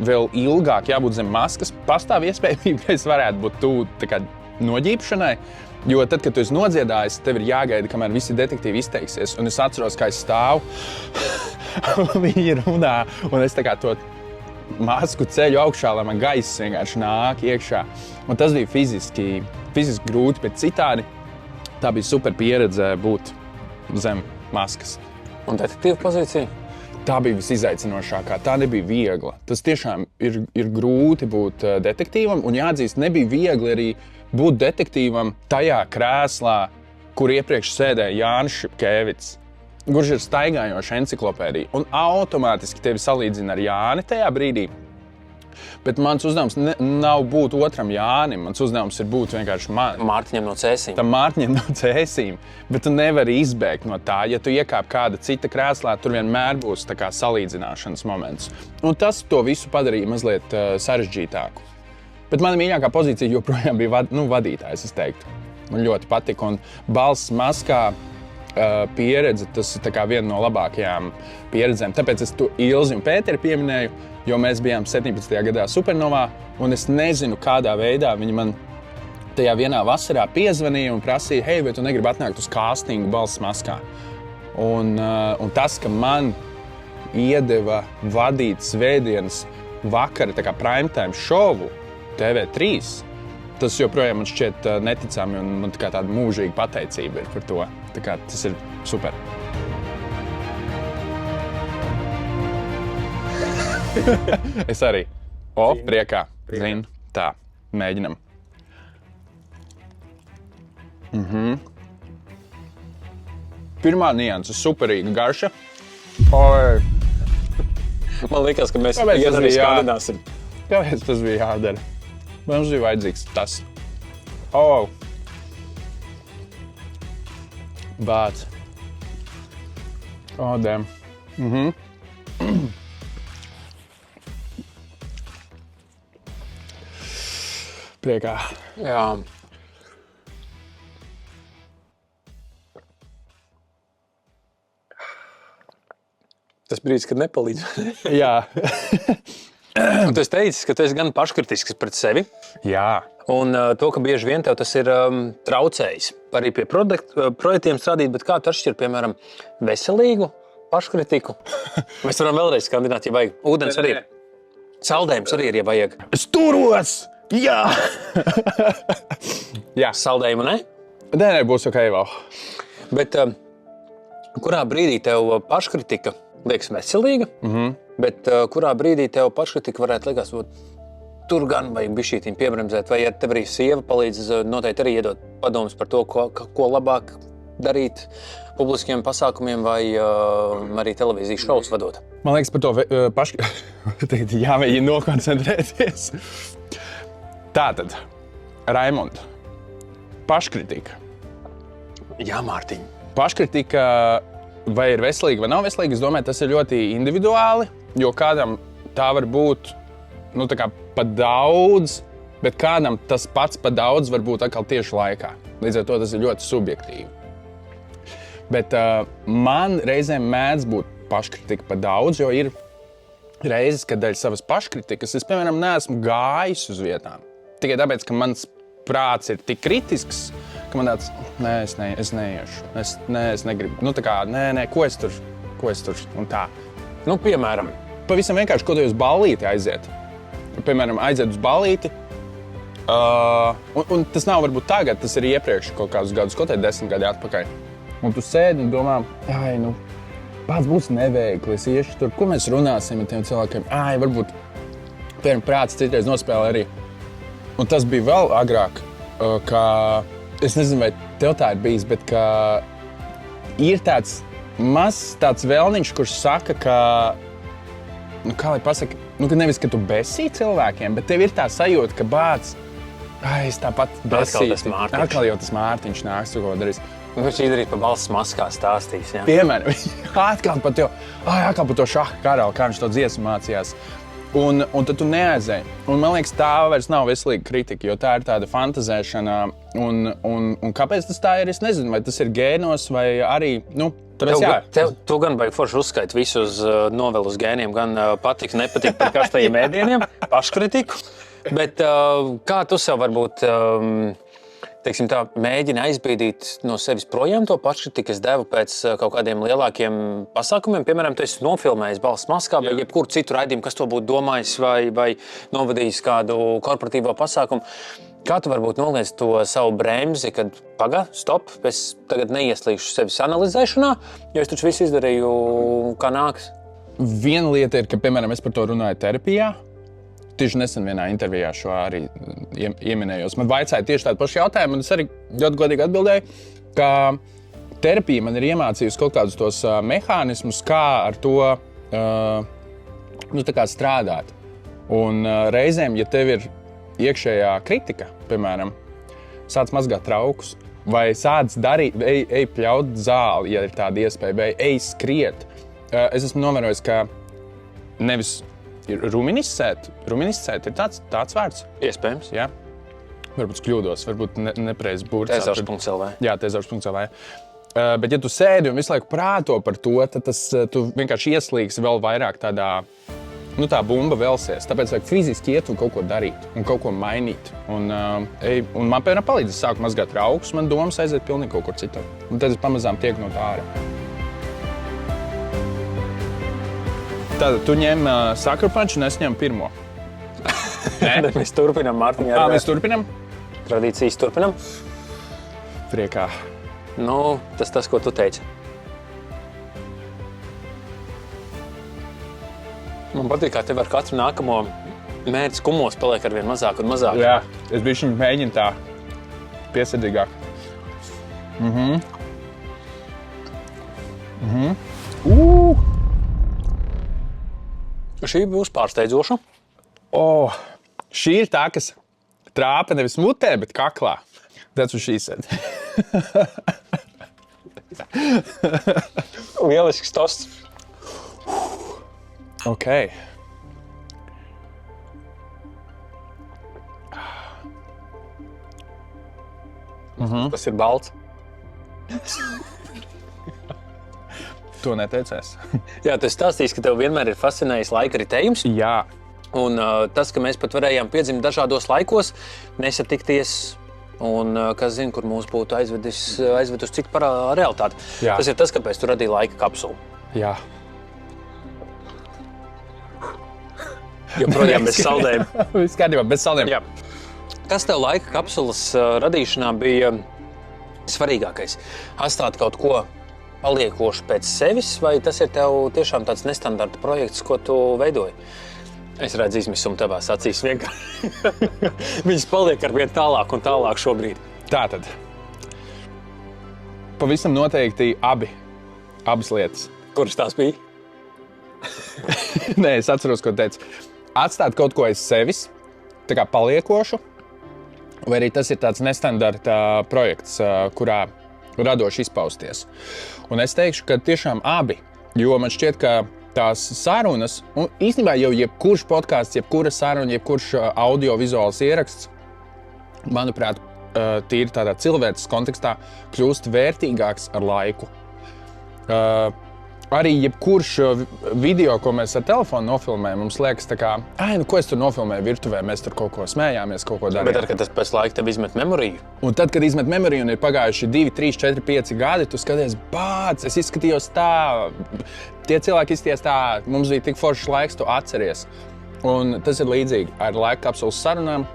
vēl ilgāk jābūt zem maskas, pastāv iespējamība, ka es varētu būt tuvu tā kā noģīpšanai. Jo tad, kad tu esi nodziedājis, tev ir jāgaida, kamēr visi detektīvi izteiksies. Un es atceros, kā es stāvu, un viņi runā, un es tā kā to masku ceļu augšā, lai man gaiss vienkārši nāk iekšā. Un tas bija fiziski grūti, bet citādi tā bija super pieredze būt zem maskas. Un detektīva pozīcija? Tā bija visizaicinošākā, tā nebija viegla. Tas tiešām ir grūti būt detektīvam, un jāatzīst, nebija viegli arī būt detektīvam tajā krēslā, kur iepriekš sēdēja Jānis Šipkēvits, kurš ir staigājoša enciklopēdija, un automātiski tevi salīdzina ar Jāni tajā brīdī. Bet mans uzdevums nav būt otram Jānim, mans uzdevums ir būt vienkārši man. Mārtiņam no Cēsīm. Tam Mārtiņam no Cēsīm, bet tu nevari izbēgt no tā. Ja tu iekāp kāda cita krēslā, tur vienmēr būs tā kā salīdzināšanas moments. Un tas to visu padarīja mazliet sarežģītāku. Bet mana mīļākā pozīcija joprojām bija vadītājs, es teiktu. Man ļoti patika, un balss maskā pieredze, tas ir tā kā viena no labākajām pieredzēm. Tāpēc es to Ilzi un Pēteri pieminēju, jo mēs bijām 17. gadā Supernovā, un es nezinu, kādā veidā viņi man tajā vienā vasarā piezvanīja un prasīja, hei, vai tu negribi atnākt uz castingu balss maskā? Un tas, ka man iedeva vadīt svētdienas vakara tā kā primetime šovu TV3, tas joprojām man šķiet neticami, un man tā kā tāda mūžīga pateicība ir par to. Tā kā tas ir super. Es arī. Priekā. Zinu. Tā, mēģinam. Pirmā nianse, superīga garša. Oi. Man liekas, ka mēs iezvanīs kādināsim. Kāpēc tas bija jādara? Mums bija vajadzīgs tas. But. Damn. Priekā. Jā. Tas brīdis, kad nepalīdz. Jā. Un tu esi teicis, ka tu esi gan paškritisks pret sevi. Jā. Un to, ka bieži vien tev tas ir traucējis. Arī pie projektiem strādīt, bet kā tu atšķir, piemēram, veselīgu paškritiku? Mēs varam vēlreiz skandināt, ja vajag. Ūdens arī ir. Saldējums arī ir, ja vajag. Es turos! Jā! Jā. Saldējumu, ne? Nē, būs ok vēl. Bet kurā brīdī tev paškritika liekas veselīga, bet kurā brīdī tev paškritika varētu liekas, tur gan vajag bišķītīm piebremzēt, vai ja tev arī sieva palīdz noteikti arī iedot padomus par to, ko labāk darīt publiskiem pasākumiem vai arī televīzijas šovus vadot? Man liekas, par to jāmēģina nokoncentrēties. Tātad, Raimond, paškritika. Jā, Mārtiņ. Paškritika vai ir veselīga vai nav veselīga, es domāju, tas ir ļoti individuāli, jo kādam tā var būt tā kā pa daudz, bet kādam tas pats pa daudz var būt atkal tieši laikā. Līdz ar to tas ir ļoti subjektīvi. Bet man reizēm mēdz būt paškritika pa daudz, jo ir reizes, kad dēļ savas paškritikas es, piemēram, neesmu gājis uz vietām. Tikai tāpēc, ka mans prāts ir tik kritisks, ka man tāds, es neiešu, es negribu. Ko es tur, un tā. Piemēram. Pavisam vienkārši, ko tu uz ballīti aiziet. Piemēram, aiziet uz ballīti, un tas nav varbūt tagad, tas ir iepriekš kaut kādus gadus, 10 gadi atpakaļ. Un tu sēdi un domā, pats būs neveikli, es iešu tur, ko mēs runāsim ar tiem cilvēkiem. Varbūt, piemēram, prāts citreiz nospēlē arī. Un tas bija vēl agrāk, ka, es nezinu, vai tev tā ir bijis, bet ka ir tāds mazs tāds vēlniņš, kurš saka, ka, kā lai pasaka, ka nevis, ka tu besī cilvēkiem, bet tev ir tā sajūta, ka bāc, es tāpat besīju. Atkal jau tas Mārtiņš nāks, tu ko darīs. Viņš izdarīt pa balss maskā stāstīs, jā. Piemēram, atkal par to šaha karali, kā viņš to dziesmu mācījās. Un tad tu neaizēji. Un man liekas, tā vairs nav veselīga kritika, jo tā ir tāda fantazēšana. Un kāpēc tas tā ir, es nezinu, vai tas ir gēnos vai arī, Tu gan baigi forši uzskait visus novēl uz gēniem, gan patiks, nepatīk par karstajiem ēdieniem, paškritiku. Bet kā tu sev varbūt, mēģini aizbīdīt no sevis projām to paškritikas devu pēc kaut kādiem lielākiem pasākumiem? Piemēram, tu esi nofilmējis balss maskā vai jebkuru citu raidījumu, kas to būtu domājis vai novadījis kādu korporatīvo pasākumu. Kā tu varbūt noliec to savu bremzi, kad stop, es tagad neieslīgšu sevis analizēšanā, jo es taču visu izdarīju, kā nāks? Viena lieta ir, ka, piemēram, es par to runāju terapijā. Tieši nesen vienā intervijā šo arī ieminējos. Man vaicāja tieši tādu pašu jautājumu, un es arī ļoti godīgi atbildēju, ka terapija man ir iemācījusi kaut kādus tos mehānismus, kā ar to strādāt. Un reizēm, ja tev ir iekšējā kritika, piemēram, sāc mazgāt traukus, vai sāc darīt, ej pļaut zāli, ja ir tāda iespēja, vai ej skriet. Es esmu novērojis, ka nevis ruminiscēt ir tāds vārds. Iespējams. Jā. Varbūt kļūdos, varbūt nepareizi burts. Tezaurs.lv. Jā, tezaurs.lv. Bet ja tu sēdi un visu laiku prāto par to, tad tu vienkārši ieslīgsi vēl vairāk tādā, tā bumba velsies. Tāpēc vajag fiziski iet un kaut ko darīt un kaut ko mainīt. Un man, piemēram, palīdz, es sāku mazgāt traukus, man domas aiziet pilnīgi kaut kur citur. Un tad es pamazām tiek no tā ārā. Tātad tu ņem sakarpanču un es ņemu pirmo. Mēs turpinām, Mārtiņ. Mēs turpinām? Tradīcijas turpinām. Priekā. Tas, ko tu teici. Man patīk, kā tev ar katru nākamo mērķi kumos paliek arvien mazāk un mazāk. Jā, es bišķiņ mēģinu tā piesardzīgāk. Šī būs pārsteidzoša. Šī ir tā, kas trāpa nevis mutē, bet kaklā. That's what she said. Lielisks tosts. Ok. Tas ir balts. To neteicēs. Jā, tu stāstīsi, ka tev vienmēr ir fascinējis laika ritējums. Jā. Un tas, ka mēs pat varējām piedzimt dažādos laikos, nesatikties, un kas zina, kur mūs būtu aizvedus citu par realitāti. Jā. Tas ir tas, kāpēc tu radīji laika kapsulu. Jā. Joprojām bez saldējuma. Viss kārtībā, bez saldējuma. Jā. Kas tev laika kapsulas radīšanā bija svarīgākais? Atstāt kaut ko paliekošu pēc sevis, vai tas ir tev tiešām tāds nestandarta projekts, ko tu veidoji? Es redzu izmisumu tavās acīs vienkārši. Viņas paliek arvien tālāk un tālāk šobrīd. Tātad. Pavisam noteikti abas lietas. Kuras tās bija? Nē, es atceros, ko teicu. Atstāt kaut ko aiz sevis, tā kā paliekošu, vai arī tas ir tāds nestandarta projekts, kurā radoši izpausties. Un es teikšu, ka tiešām abi, jo man šķiet, ka tās sarunas, un īstenībā jau jebkurš podcasts, jebkura saruna, jebkurš audiovizuāls ieraksts, manuprāt, tīri tādā cilvēces kontekstā, kļūst vērtīgāks ar laiku. Arī jebkurš video, ko mēs ar telefonu nofilmējam, mums liekas tā kā, ko es tur nofilmēju virtuvē, mēs tur kaut ko smējāmies, kaut ko darījām. Bet tad, kad tas pēc laika tev izmet memoriju? Un tad, kad izmet memoriju un ir pagājuši 2, 3, 4, 5 gadi, tu skaties, bāc, es izskatījos tā, tie cilvēki izskatījās tā, mums bija tik foršs laiks, tu atceries. Un tas ir līdzīgi ar laika kapsulas sarunām.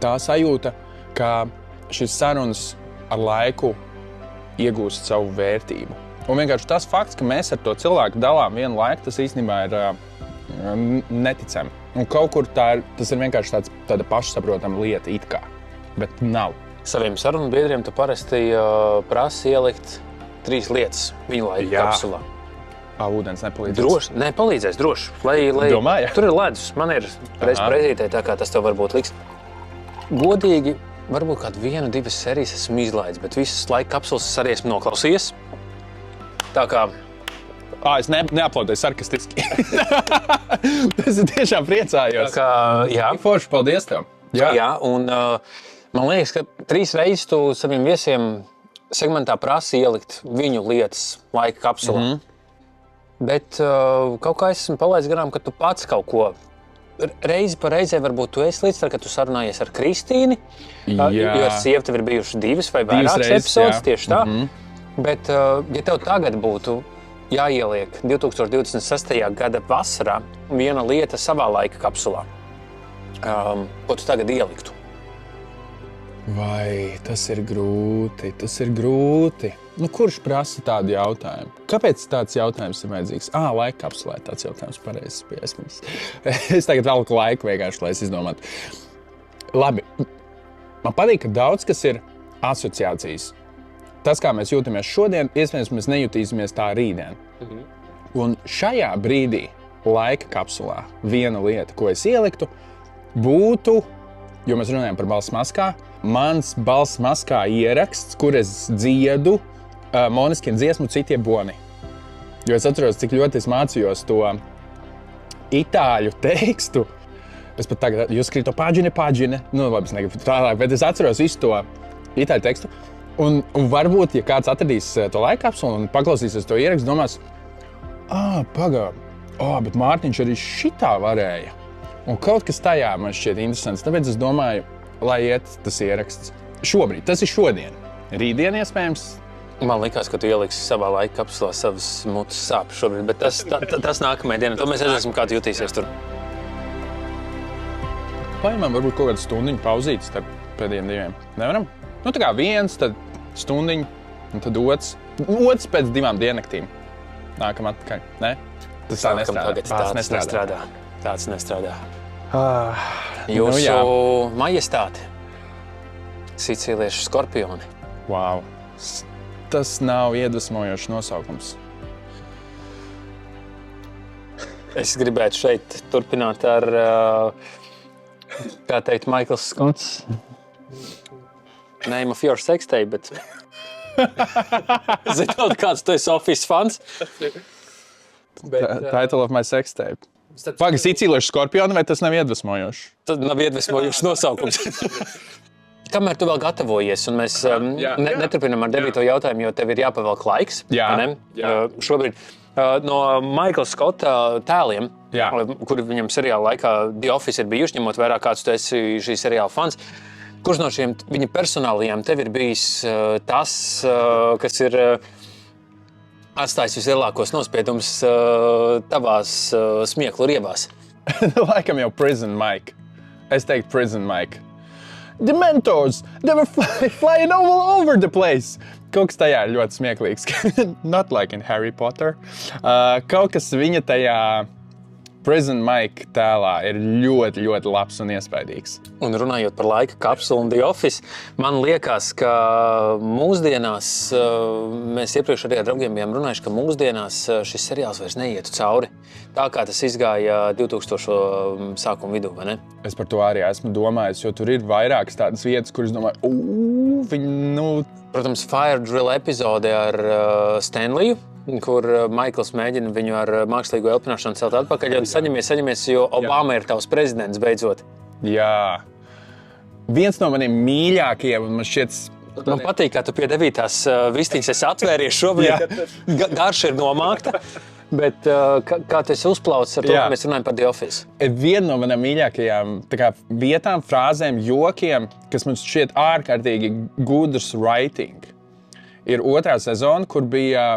Tā sajūta, ka šis sarunas ar laiku iegūst savu vērtību. Un vienkārši tas fakts, ka mēs ar to cilvēku dalām vienu laiku, tas īstenībā ir neticami. Un kaut kur tas ir vienkārši tāda pašsaprotama lieta it kā, bet nav. Saviem sarunu biedriem tu parasti prasi ielikt 3 lietas viņu laika kapsulā. Ūdens nepalīdzēs. Droši, palīdzēs droši. Lai Domāju. Tur ir ledus, man ir reizītē, tā kā tas tev varbūt liks. Godīgi, varbūt kādu 1, 2 serijas esmu izlaidis, bet visas laika kapsulas arī esmu noklausījies. Tā kā... Es neaplaudēju sarkastiski. Es tiešām priecājos. Tā kā, jā. Forši, paldies tev. Jā, un man liekas, ka 3 reizes tu saviem viesiem segmentā prasi ielikt viņu lietas laika kapsulā. Bet kaut kā es esmu palaidis garām, ka tu pats kaut ko reizi pa reizē varbūt tu esi līdz tā, ka tu sarunājies ar Kristīni, jo ar sievu tev ir bijuši 2 vai vairākas epizodes, tieši tā. Bet, ja tev tagad būtu jāieliek 2026. gada vasarā viena lieta savā laika kapsulā, ko tu tagad ieliktu? Vai tas ir grūti, Nu, kurš prasa tādu jautājumu? Kāpēc tāds jautājums ir vajadzīgs? Laika kapsulē tāds jautājums pareizs piesmīs. Es tagad velku laiku vienkārši, lai es izdomātu. Labi, man patīk, ka daudz kas ir asociācijas. Tas, kā mēs jūtamies šodien, iespējams, mēs nejutīsimies tā rītdien. Un šajā brīdī laika kapsulā viena lieta, ko es ieliktu, būtu, jo mēs runājam par balss maskā, mans balss maskā ieraksts, kur es dziedu Måneskin dziesmu Citie boni. Jo es atceros, cik ļoti es mācījos to itāļu tekstu. Es pat tagad, jūs skrito pagine, nu labi, es negribu tālāk, bet es atceros visu to itāļu tekstu. Un varbūt, ja kāds atradīs to laika kapsulu un paklausīsies to ierakstu, domās, bet Mārtiņš arī šitā varēja. Un kaut kas tajā man šķiet interesants, tāpēc es domāju, lai iet tas ieraksts. Šobrīd, tas ir šodien. Rītdien iespējams. Man likās, ka tu ieliksi savā laika kapsulā savas mutes sāpes šobrīd, bet tas nākamajā dienā. To mēs redzēsim, kāds jutīsies tur. Paņemam varbūt kaut kādu stundiņu pauzīti starp pēdējiem 2. Nevaram? Nu tā kā 1, tad stundiņu, un tad otrs pēc 2 diennaktīm. Nākam atpakaļ. Ne? Tas tā nestrādā. Tāds nestrādā. Jūsu majestāte, sicīliešu skorpioni. Wow. Tas nav iedvesmojošs nosaukums. Es gribētu šeit turpināt ar, kā teikt, Michaels Scotts. Name of your sextape, bet... Zinot, kāds tu esi Office fans? Title of my sextape. Paga, sicīliešu skorpioni, vai tas nav iedvesmojošs? Tas nav iedvesmojošs nosaukums. Kamēr tu vēl gatavojies, un mēs neturpinām ar 9. jautājumu, jo tev ir jāpavelk laiks. Šobrīd no Michaela Scotta tēliem, kuri viņam seriāla laikā The Office ir bijuši, ņemot vērā, kāds tu esi šī seriāla fans. Kurš no šiem viņa personālajiem tev ir bijis tas, kas ir atstājis vislielākos nospiedumus tavās smieklu riebās? Laikam jau Prison Mike. Es teiktu Prison Mike. The mentors, they were flying all over the place. Kaut kas tajā ir ļoti smieklīgs. Not like in Harry Potter. Kaut kas viņa tajā Prison Mike tēlā ir ļoti, ļoti labs un iespaidīgs. Un runājot par laika kapsulu un The Office, man liekas, ka mūsdienās, mēs iepriekš arī ar draugiem bijām runājuši, ka mūsdienās šis seriāls vairs neietu cauri. Tā kā tas izgāja 2000 sākuma vidū, vai ne? Es par to arī esmu domājis, jo tur ir vairākas tādas vietas, kuras domāju, viņi, Protams, Fire Drill epizode ar Stanleyu, kur Maikls mēģina viņu ar mākslīgo elpināšanu celt atpakaļ, un saņemies, jo Obama ir tavs prezidents beidzot. Jā. Viens no maniem mīļākajiem, un man šķiet... Man patīk, kā tu pie 9. vistiņas esi atvēries šobrīd, garša ir nomākta, bet kā tu esi uzplaucis ar to, ka mēs runājam par The Office? Viena no manām mīļākajām vietām, frāzēm, jokiem, kas mums šķiet ārkārtīgi gudrs writing, ir 2. sezona, kur bija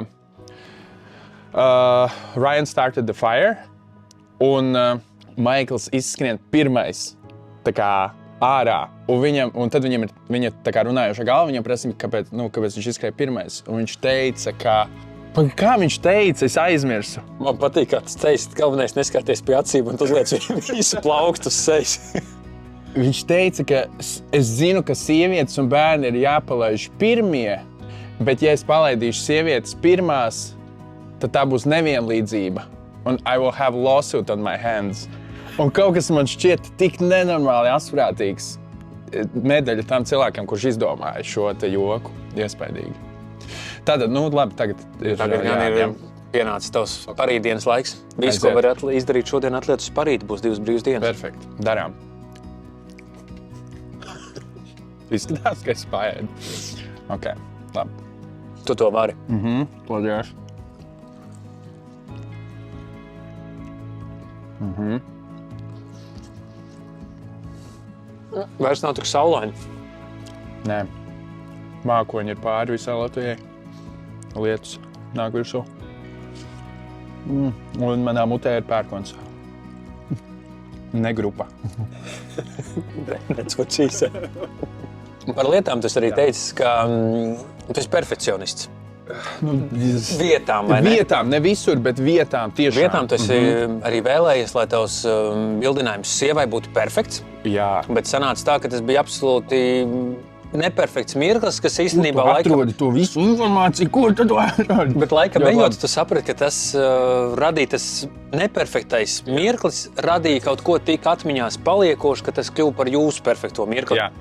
Ryan started the fire, un Maikls izskrien pirmais ārā. Un tad viņa runājošā galva, viņam prasa, kāpēc viņš izskrēja pirmais. Un viņš teica, kā viņš teica, es aizmirsu. Man patīk, kā tas teica, galvenais neskaties pie acīm un tu uzliec visu plauktu uz sejas. Viņš teica, ka es zinu, ka sievietes un bērni ir jāpalaiž pirmie, bet ja es palaidīšu sievietes pirmās, tad tā būs nevienlīdzība. Un I will have lawsuit on my hands. Un kaut kas man šķiet tik nenormāli asprātīgs. Medaļa tam cilvēkam, kurš izdomāja šo te joku. Iespaidīgi. Tātad, labi, tagad ir pienācis tavs parītdienas laiks. Visu, ko var izdarīt šodien, atliet uz parīti, būs 2 brīvas dienas. Perfekti, darām. Izskatās, ka es paēdu. Ok, labi. Tu to vari. Paldies. Vairs nav tik saulaini. Nē. Mākoņi ir pāri visā Latvijai. Lietus nāk virsū. Un manā mutē ir pērkons. Negrupa. Redz, ko čīsē. Par lietām tu arī teicis, ka tu esi perfekcionists. Vietām, vai ne? Vietām, ne visur, bet vietām tiešām. Vietām tu esi arī vēlējies, lai tavs bildinājums sievai būtu perfekts. Jā. Bet sanāca tā, ka tas bija absolūti neperfekts mirklis, kas īstenībā atrodi to visu informāciju, kur tu to atrodi? Bet laika ejot, tu saprati, ka tas radīja tas neperfektais mirklis, radīja kaut ko tik atmiņās paliekošu, ka tas kļuva par jūsu perfekto mirkli. Jā.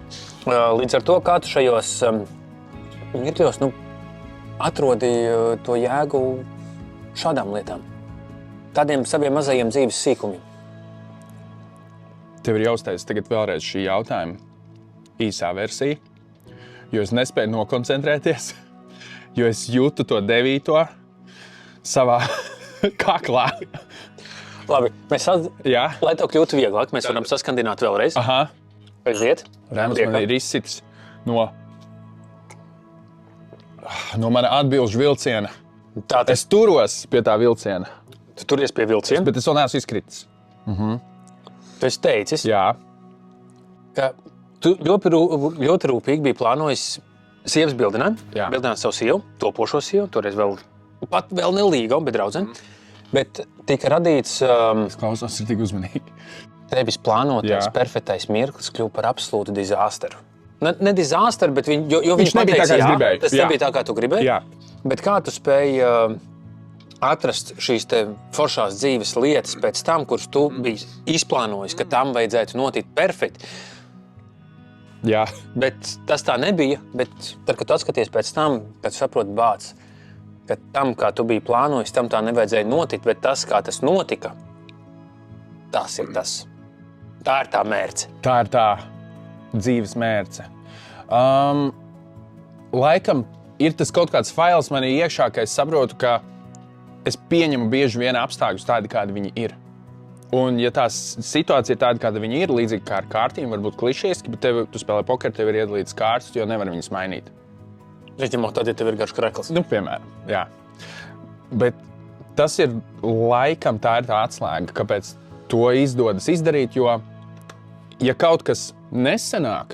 Līdz ar to, kā tu šajos mirkļos, atrodi to jēgu šādām lietām, tādiem saviem mazajiem dzīves sīkumiem. Tev ir jāuztais tagad vēlreiz šī jautājuma īsā versija, jo es nespēju nokoncentrēties, jo es jūtu to 9. savā kaklā. Labi, lai tev kļūtu vieglāk, mēs varam saskandināt vēlreiz. Aha. Aiziet. Rēms man ir izsitis no mana atbilžu vilciena. Tātad Es turos pie tā vilciena, tu turies pie vilciena, bet es vēl neesmu izkritis. tu esi teicis, Jā. ka tu ļoti rūpīgi biji plānojis sievas bildinājumu, Jā. bildināt savu sievu, topošo sievu, toreiz vēl nelīga, bet draudzene. Bet tika radīts Es klausos, ir tik uzmanīgi. tevis plānotais, Jā. perfektais mirklis kļuva par absolūtu dizāsteru. Ne dizāsteru, bet jo Viņš nebija tā, kā es gribēju. Tas Jā. nebija tā, kā tu gribēji. Jā. Bet kā tu spēji atrast šīs te foršās dzīves lietas pēc tam, kuras tu biji izplānojis, ka tam vajadzētu notikt perfekti. Jā. Bet tas tā nebija. Bet tad, kad tu atskaties pēc tam, kad saproti bāc, ka tam, kā tu biji plānojis, tam tā nevajadzēja notikt, bet tas, kā tas notika, tas ir tas. Tā ir tā mērce. Tā ir tā dzīves mērce. Laikam ir tas kaut kāds fails manī iekšā, ka es saprotu, ka es pieņemu bieži vien apstākļus tādi, kādi viņi ir. Un, ja tā situācija ir tāda, kāda viņi ir, līdzīgi kā ar kārtīm, varbūt klišejiski, bet tu spēlē pokeru, tev ir iedalīts kārtas, jo nevar viņas mainīt. Izņemot tad, ja tev ir garš krekls. Piemēram, jā. Bet tas ir laikam tā ir tā atslēga, kāpēc to izdodas izdarīt, jo, ja kaut kas nesanāk,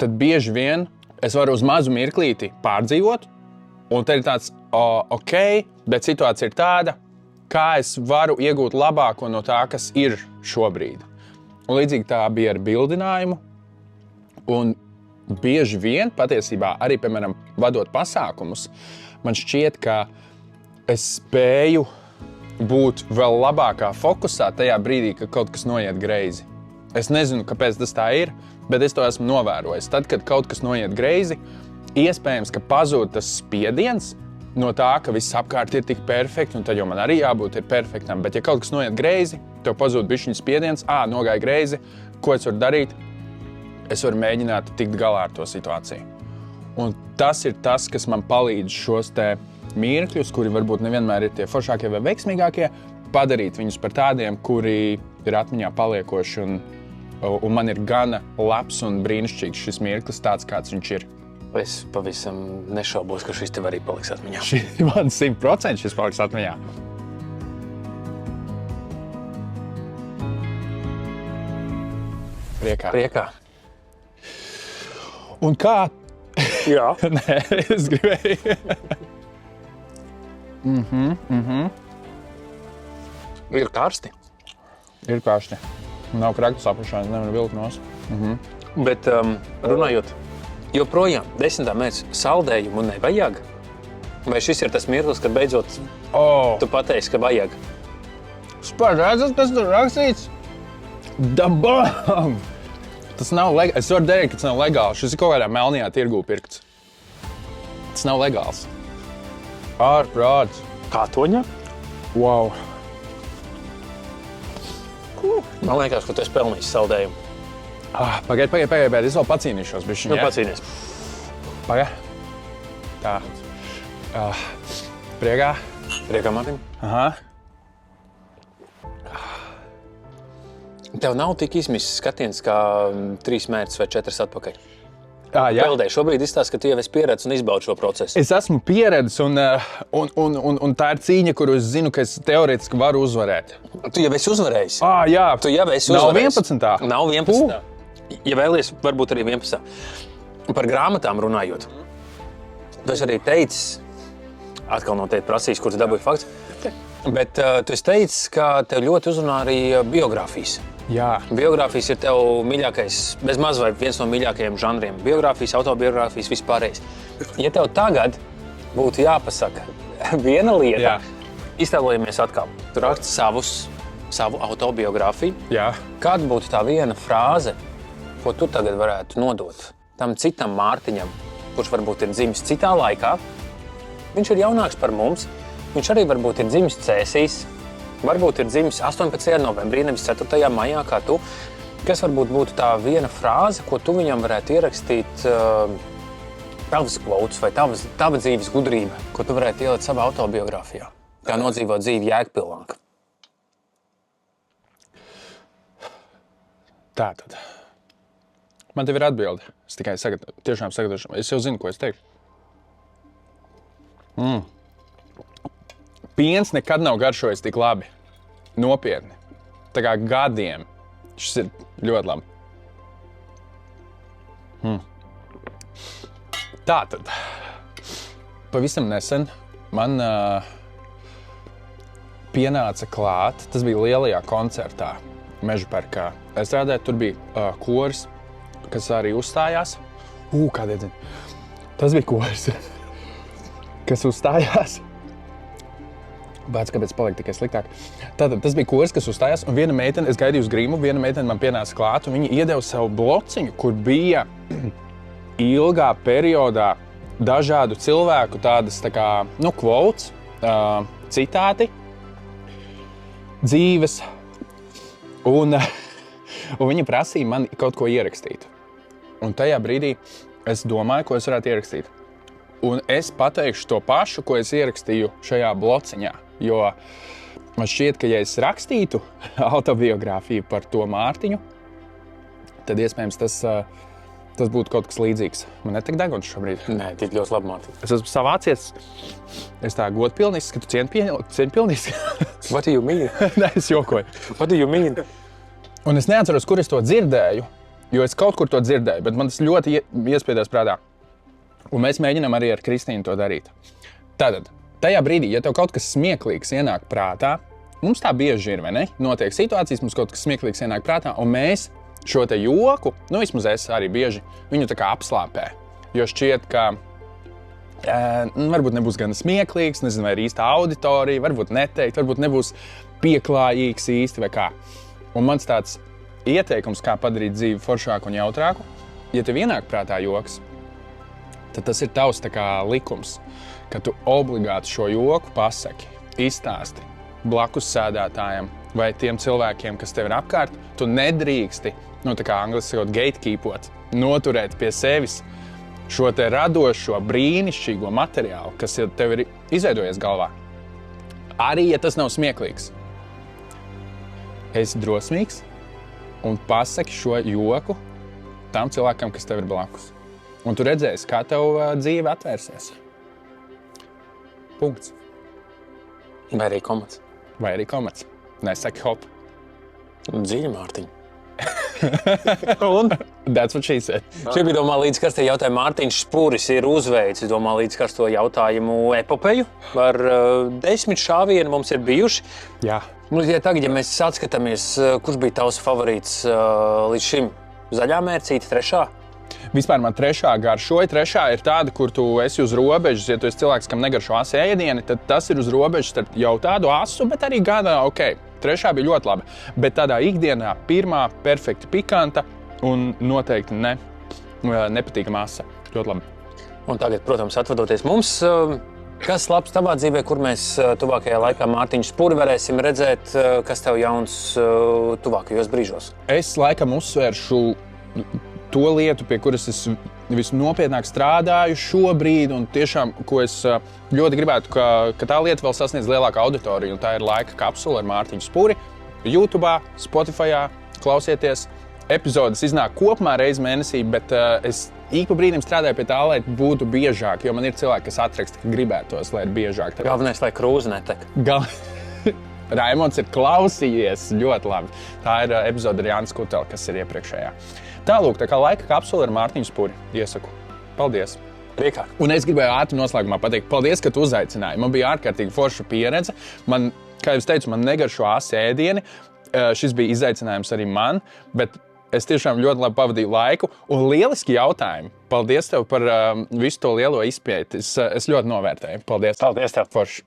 tad bieži vien es varu uz mazu mirklīti pārdzīvot, un tad ir tāds, ok, bet situācija ir tāda, kā es varu iegūt labāko no tā, kas ir šobrīd. Un līdzīgi tā bija ar bildinājumu. Un bieži vien, patiesībā, arī, piemēram, vadot pasākumus, man šķiet, ka es spēju būt vēl labākā fokusā tajā brīdī, kad kaut kas noiet greizi. Es nezinu, kāpēc tas tā ir, bet es to esmu novērojis. Tad, kad kaut kas noiet greizi, iespējams, ka pazūd tas spiediens no tā, ka viss apkārt ir tik perfekti, un tad jau man arī jābūt ir perfektam. Bet ja kaut kas noiet greizi, tev pazūd bišķiņa spiediens, nogāja greizi, ko es varu darīt? Es varu mēģināt tikt galā ar to situāciju. Un tas ir tas, kas man palīdz šos te mirkļus, kuri varbūt nevienmēr ir tie foršākie vai veiksmīgākie, padarīt viņus par tādiem, kuri ir atmiņā paliekoši un man ir gana labs un brīnišķīgs šis mirklis tāds, kāds viņš ir. Es pavisam nešaubos, ka šis tev arī paliks atmiņā. Man 100% šis paliks atmiņā. Priekā. Un kā? Jā. Nē, es gribēju. Ir karsti. Ir karsti. Nav kraktus apakšā, nevar vilkt nos. Bet runājot, joprojām 10. mērķis saldējumu nevajag? Vai šis ir tas mirklis, kad beidzot tu pateiksi, ka vajag? Spēr, redzat, kas tur rakstīts? Dabam! Tas nav legāls. Es varu darīt, ka tas nav legāls. Šis ir kaut kādā melnajā tirgū pirkts. Tas nav legāls. Ārprāts. Kā toņa? Wow. Man liekas, ka tu esi pelnījis saldējumu. Pagaid, es vēl pacīnīšos bišķiņ, Nu, pacīnies. Pagaid. Tā. Priekā. Priekā, Mārtiņ. Aha. Tev nav tik izmisis skatiens kā 3 mērķus vai 4 atpakaļ. Jā. Peldē, šobrīd izstāst, ka tu jau esi pieredzis un izbaudi šo procesu. Es esmu pieredzis un tā ir cīņa, kuru es zinu, ka es teorētiski varu uzvarēt. Tu jau esi uzvarējis. Jā. Tu jau esi Nav uzvarējis. 11. Nav 11. Ja vēlies, varbūt arī 11. Par grāmatām runājot. Tu esi arī teicis, atkal noteikti prasīs, kur tu dabūji fakts, bet tu esi teicis, ka tev ļoti uzrunā arī biogrāfijas. Jā. Biogrāfijas ir tev mīļākais, bez maz vai viens no mīļākajiem žanriem. Biogrāfijas, autobiogrāfijas, vispārējais. Ja tev tagad būtu jāpasaka viena lieta, iztēlojamies atkal. Tu raksti savu autobiogrāfiju. Jā. Kāda būtu tā viena frāze, ko tu tagad varētu nodot tam citam Mārtiņam, kurš varbūt ir dzimis citā laikā? Viņš ir jaunāks par mums, viņš arī varbūt ir dzimis Cēsīs, varbūt ir dzimis 18. novembrī, nevis 4. maijā kā tu. Kas varbūt būtu tā viena frāze, ko tu viņam varētu ierakstīt tavas quotes vai tava dzīves gudrība, ko tu varētu ielikt savā autobiogrāfijā? Kā nodzīvot dzīvi jēgpilnāk? Tātad. Man tev ir atbilde. Es tikai tiešām sagatavošu. Es jau zinu, ko es teikšu. Piens nekad nav garšojis tik labi. Nopietni. Tā kā gadiem. Šis ir ļoti labi. Tātad. Pavisam nesen man pienāca klāt. Tas bija lielajā koncertā Mežaparkā. Es strādāju, tur bija koris, kas arī uzstājās. Kāda ir? Tas bija koris, kas uzstājās. Bāc, kāpēc palika tikai sliktāk. Tātad tas bija koris, kas uzstājās, un viena meitene, es gaidīju uz Grīmu, viena meitene man pienāca klāt, un viņa iedeva savu blociņu, kur bija ilgā periodā dažādu cilvēku tādas, tā kā, quotes, citāti, dzīves, un viņa prasīja man kaut ko ierakstīt. Un tajā brīdī es domāju, ko es varētu ierakstīt. Un es pateikšu to pašu, ko es ierakstīju šajā blociņā. Jo man šķiet, ka ja es rakstītu autobiogrāfiju par to Mārtiņu, tad iespējams tas būtu kaut kas līdzīgs. Man netik deguns šobrīd. Nē, tik ļoti labi, Mārtiņ. Es esmu savācies. Es tā godpilni izskatu, cienpilni izskatu. What do you mean? Nē, es jokoju. What do you mean? Un es neatceros, kur es to dzirdēju, jo es kaut kur to dzirdēju, bet man tas ļoti iespiedās prātā. Un mēs mēģinām arī ar Kristīnu to darīt. Tātad, tajā brīdī, ja tev kaut kas smieklīgs ienāk prātā, mums tā bieži ir, vai ne? Notiek situācijas, mums kaut kas smieklīgs ienāk prātā, un mēs šo te joku, vismaz es arī bieži, viņu tā kā apslāpē. Jo šķiet, ka varbūt nebūs gan smieklīgs, nezinu, vai ir īsta auditorija, varbūt neteikt, varbūt nebūs pieklājīgs īsti vai kā. Un mans tāds ieteikums, kā padarīt dzīvi foršāku un jautrāku, ja tev ienāk prātā joks, tad tas ir tavs tā kā likums, ka tu obligāti šo joku pasaki, izstāsti blakus sēdētājiem vai tiem cilvēkiem, kas tev ir apkārt. Tu nedrīksti, tā kā angliski sakot, gatekeepot, noturēt pie sevis šo te radošo, brīnišķīgo materiālu, kas tev ir izveidojies galvā. Arī, ja tas nav smieklīgs. Esi drosmīgs un pasaki šo joku tam cilvēkam, kas tev ir blakus. Un tu redzēsi, kā tev dzīve atvērsies. Punkts. Vai arī komats. Vai arī komats. Nesaki hop. Dziļi, Mārtiņ. Un? That's what she said. Šī bija domā līdz karstajai jautājumu. Mārtiņš Spūris ir uzveicis domā līdz karsto jautājumu epopeju. Ar 10 šāvienu mums ir bijuši. Jā. Ja tagad, ja mēs atskatāmies, kurš bija tavs favorīts līdz šim? Zaļā mērcīte, trešā? Vispār man trešā garšoja. Trešā ir tāda, kur tu esi uz robežas. Ja tu esi cilvēks, kam negaršo asu ēdieni, tad tas ir uz robežas starp jau tādu asu, bet arī gana ok. Trešā bija ļoti laba. Bet tādā ikdienā pirmā perfekti pikanta un noteikti nepatīkama asa. Ļoti labi. Un tagad, protams, atvadoties mums, kas labs tavā dzīvē, kur mēs tuvākajā laikā Mārtiņu Spūri varēsim redzēt, kas tev jauns tuvākajos brīžos? Es laikam uzsvēršu to lietu, pie kuras es visnopietnāk strādāju šobrīd, un tiešām, ko es ļoti gribētu, ka tā lieta vēl sasniedz lielāku auditoriju, un tā ir laika kapsula ar Mārtiņu Spūri. YouTube, Spotify, klausieties. Epizodes iznāk kopumā reizi mēnesī, bet es ik pa brīdim strādāju pie tā, lai būtu biežāk, jo man ir cilvēki, kas atraksta, ka gribētos, lai ir biežāk. Galvenais, lai krūze netek. Raimonds ir klausījies ļoti labi. Tā ir epizode ar Jānis Kuteli, kas ir iepriekšējā. Tālūk, tā kā laika kapsula ar Mārtiņu Spūri. Iesaku. Paldies! Priekā. Un es gribēju ātri noslēgumā pateikt, paldies, ka tu uzaicināji. Man bija ārkārtīgi forša pieredze. Man, kā jau es teicu, man negaršo asu ēdieni. Šis bija izaicinājums arī man, bet es tiešām ļoti labi pavadīju laiku. Un lieliski jautājumi. Paldies tev par visu to lielo izpēti. Es ļoti novērtēju. Paldies. Paldies tev. Forši.